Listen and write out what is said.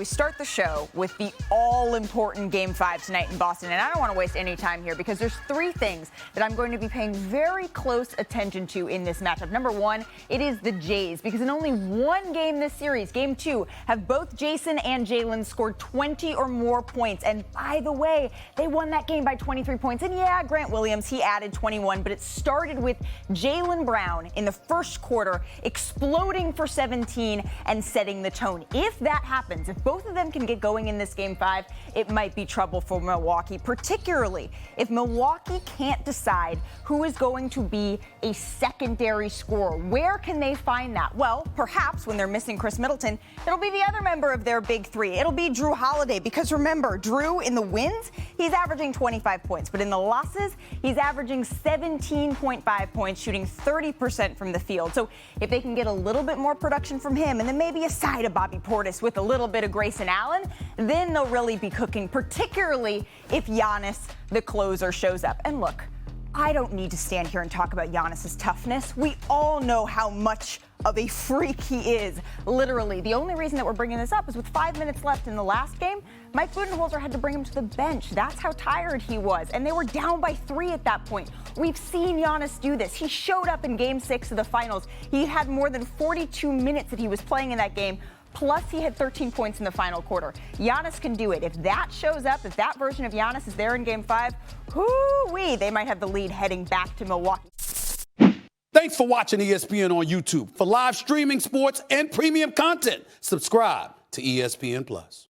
we start the show with the all-important Game 5 tonight in Boston. And I don't want to waste any time here because there's three things that I'm going to be paying very close attention to in this matchup. Number one, it is the Jays, because in only one game this series, Game 2, have both Jason and Jalen scored 20 or more points. And by the way, they won that game by 23 points. And yeah, Grant Williams, he added 21, but it started with Jaylen Brown in the first quarter exploding for 17 and setting the tone. If that happens, if both of them can get going in this Game 5, it might be trouble for Milwaukee, particularly if Milwaukee can't decide who is going to be a secondary scorer. Where can they find that? Well, perhaps when they're missing Chris Middleton, it'll be the other member of their big three. It'll be Drew Holiday, because remember, Drew in the wins, he's averaging 25 points, but in the losses, he's averaging 17.5 points, shooting 30% from the field. So if they can get a little bit more production from him, and then maybe a side of Bobby Portis with a little bit of Grayson Allen, then they'll really be cooking, particularly if Giannis, the closer, shows up. And look, I don't need to stand here and talk about Giannis's toughness. We all know how much of a freak he is, literally. The only reason that we're bringing this up is with 5 minutes left in the last game, Mike Budenholzer had to bring him to the bench. That's how tired he was, and they were down by 3 at that point. We've seen Giannis do this. He showed up in Game 6 of the finals. He had more than 42 minutes that he was playing in that game, plus he had 13 points in the final quarter. Giannis can do it. If that shows up, if that version of Giannis is there in Game 5, whoo-wee, they might have the lead heading back to Milwaukee. Thanks for watching ESPN on YouTube. For live streaming sports and premium content, subscribe to ESPN+.